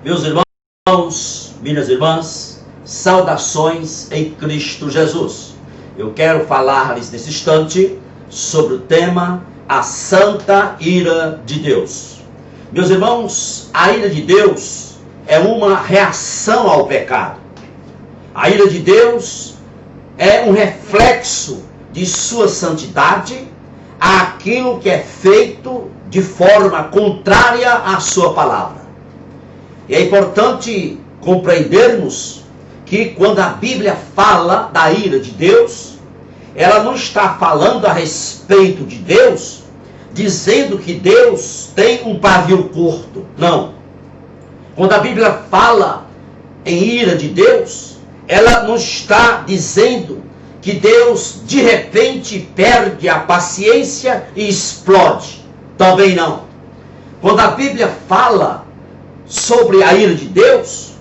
Meus irmãos, minhas irmãs, saudações em Cristo Jesus. Eu quero falar-lhes nesse instante sobre o tema a santa ira de Deus. Meus irmãos, a ira de Deus é uma reação ao pecado. A ira de Deus é um reflexo de sua santidade àquilo que é feito de forma contrária à sua palavra. E é importante compreendermos que quando a Bíblia fala da ira de Deus, ela não está falando a respeito de Deus, dizendo que Deus tem um pavio curto. Não. Quando a Bíblia fala em ira de Deus, ela não está dizendo que Deus de repente perde a paciência e explode. Também não. Quando a Bíblia fala sobre a ira de Deus,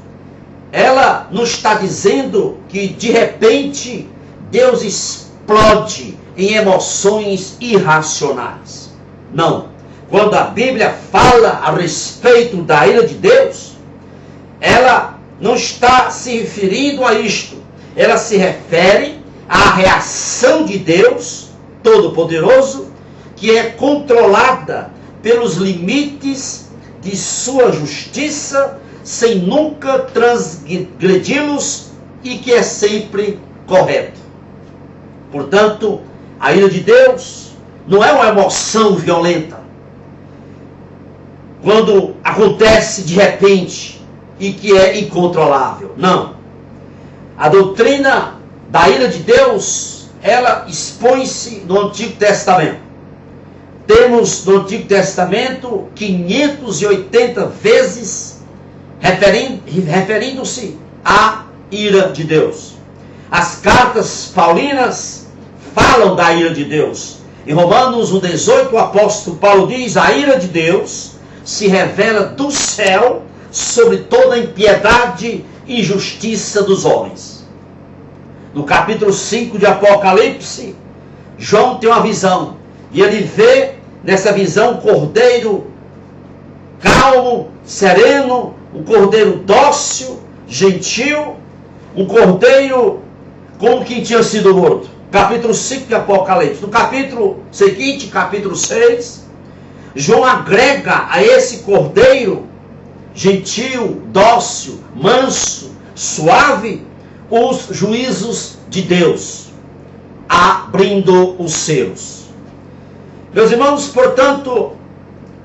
ela não está dizendo que de repente Deus explode em emoções irracionais. Não. Quando a Bíblia fala a respeito da ira de Deus, ela não está se referindo a isto. Ela se refere à reação de Deus Todo-Poderoso, que é controlada pelos limites de sua justiça, sem nunca transgredi-los, e que é sempre correto. Portanto, a ira de Deus não é uma emoção violenta, quando acontece de repente e que é incontrolável. Não. A doutrina da ira de Deus, ela expõe-se no Antigo Testamento. Temos no Antigo Testamento 580 vezes referindo-se à ira de Deus. As cartas paulinas falam da ira de Deus. Em Romanos 1,18, o apóstolo Paulo diz: a ira de Deus se revela do céu sobre toda a impiedade e injustiça dos homens. No capítulo 5 de Apocalipse, João tem uma visão, e ele vê nessa visão um cordeiro calmo, sereno, um cordeiro dócil, gentil, um cordeiro como quem tinha sido morto. Capítulo 5 de Apocalipse. No capítulo seguinte, capítulo 6, João agrega a esse cordeiro gentil, dócil, manso, suave, os juízos de Deus, abrindo os selos. Meus irmãos, portanto,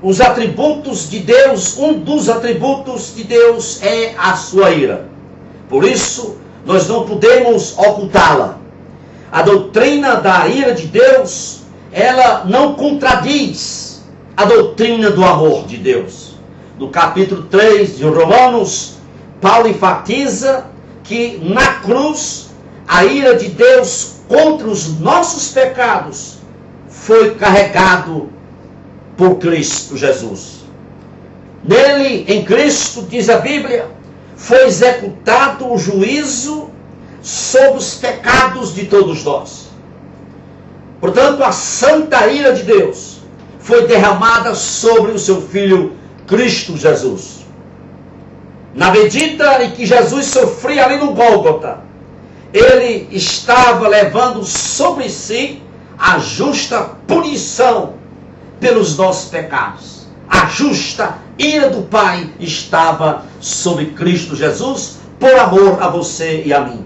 os atributos de Deus, um dos atributos de Deus é a sua ira. Por isso, nós não podemos ocultá-la. A doutrina da ira de Deus, ela não contradiz a doutrina do amor de Deus. No capítulo 3 de Romanos, Paulo enfatiza que na cruz, a ira de Deus contra os nossos pecados foi carregado por Cristo Jesus. Nele, em Cristo, diz a Bíblia, foi executado o juízo sobre os pecados de todos nós. Portanto, a santa ira de Deus foi derramada sobre o seu Filho Cristo Jesus. Na medida em que Jesus sofria ali no Gólgota, ele estava levando sobre si a justa punição pelos nossos pecados. A justa ira do Pai estava sobre Cristo Jesus, por amor a você e a mim.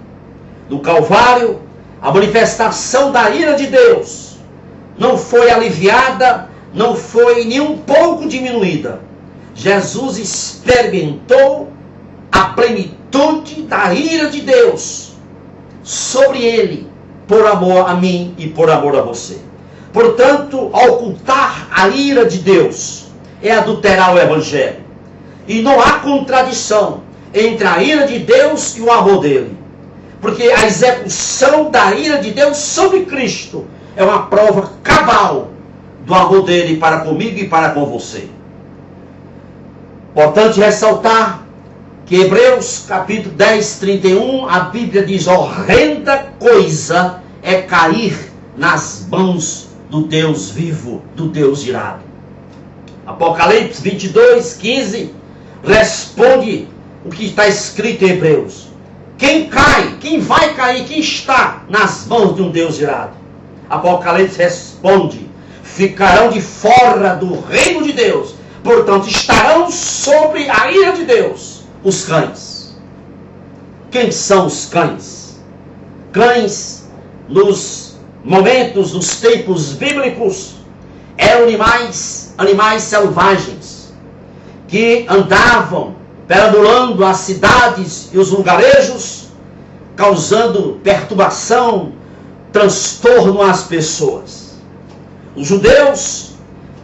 No Calvário, a manifestação da ira de Deus não foi aliviada, não foi nem um pouco diminuída. Jesus experimentou a plenitude da ira de Deus sobre ele, por amor a mim e por amor a você. Portanto, ocultar a ira de Deus é adulterar o Evangelho. E não há contradição entre a ira de Deus e o amor dele. Porque a execução da ira de Deus sobre Cristo é uma prova cabal do amor dele para comigo e para com você. Importante ressaltar que Hebreus capítulo 10, 31, a Bíblia diz: horrenda coisa é cair nas mãos do Deus vivo, do Deus irado. Apocalipse 22, 15, responde o que está escrito em Hebreus. Quem cai, quem vai cair, quem está nas mãos de um Deus irado? Apocalipse responde: ficarão de fora do reino de Deus, portanto estarão sobre a ira de Deus, os cães. Quem são os cães? Cães, nos momentos, nos tempos bíblicos, eram animais selvagens, que andavam perambulando as cidades e os lugarejos, causando perturbação, transtorno às pessoas. Os judeus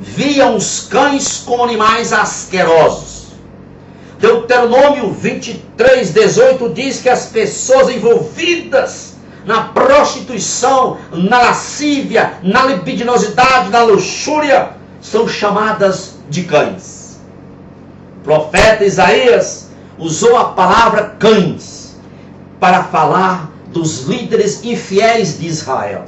viam os cães como animais asquerosos. Deuteronômio 23:18 diz que as pessoas envolvidas na prostituição, na lascívia, na libidinosidade, na luxúria, são chamadas de cães. O profeta Isaías usou a palavra cães para falar dos líderes infiéis de Israel.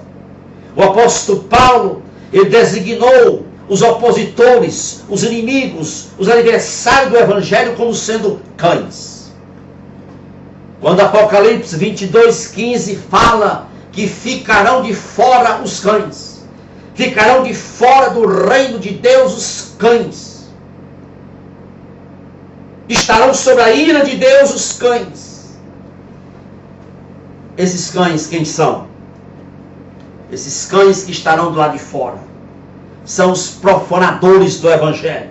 O apóstolo Paulo, ele designou os opositores, os inimigos, os adversários do evangelho como sendo cães. Quando Apocalipse 22:15 fala que ficarão de fora os cães, ficarão de fora do reino de Deus os cães, estarão sobre a ira de Deus os cães. Esses cães quem são? Esses cães que estarão do lado de fora são os profanadores do evangelho.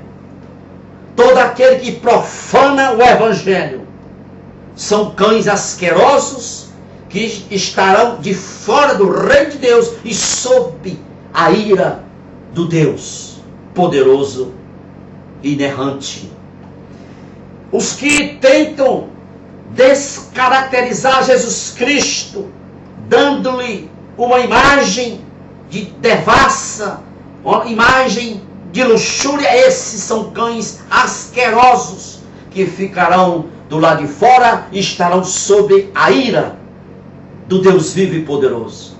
Todo aquele que profana o evangelho são cães asquerosos que estarão de fora do reino de Deus e sob a ira do Deus poderoso e inerrante. Os que tentam descaracterizar Jesus Cristo, dando-lhe uma imagem de devassa, uma imagem de luxúria, esses são cães asquerosos que ficarão do lado de fora e estarão sob a ira do Deus vivo e poderoso.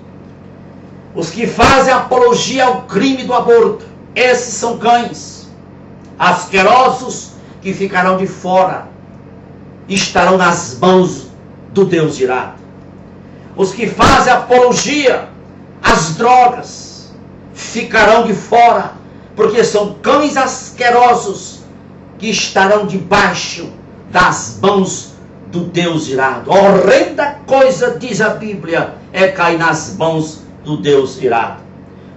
Os que fazem apologia ao crime do aborto, esses são cães asquerosos que ficarão de fora e estarão nas mãos do Deus irado. Os que fazem apologia às drogas ficarão de fora, porque são cães asquerosos que estarão debaixo das mãos do Deus irado. Horrenda coisa, diz a Bíblia, é cair nas mãos do Deus irado.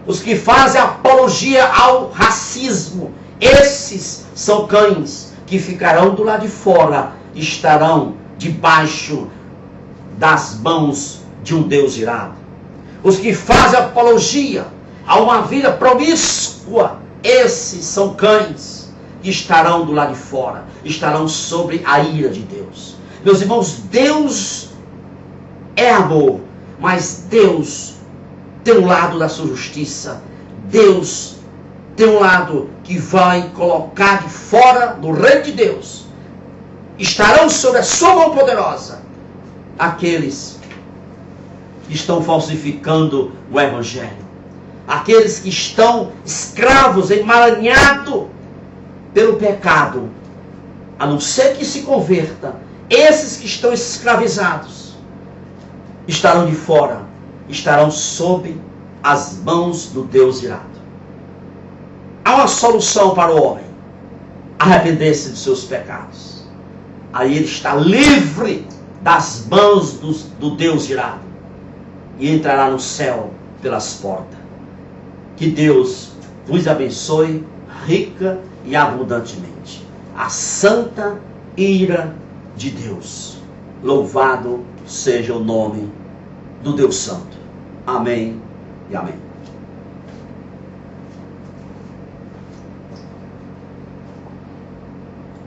Os que fazem apologia ao racismo, esses são cães que ficarão do lado de fora, estarão debaixo das mãos de um Deus irado. Os que fazem apologia a uma vida promíscua, esses são cães que estarão do lado de fora, estarão sobre a ira de Deus. Meus irmãos, Deus é amor, mas Deus tem um lado da sua justiça. Deus tem um lado que vai colocar de fora do reino de Deus. Estarão sob a sua mão poderosa aqueles que estão falsificando o evangelho, aqueles que estão escravos, emaranhados pelo pecado, a não ser que se converta. Esses que estão escravizados estarão de fora, estarão sob as mãos do Deus irado. Há uma solução para o homem: arrepender-se dos seus pecados. Aí ele está livre das mãos do Deus irado e entrará no céu pelas portas. Que Deus vos abençoe rica e abundantemente. A santa ira de Deus. Louvado seja o nome do Deus Santo. Amém e amém.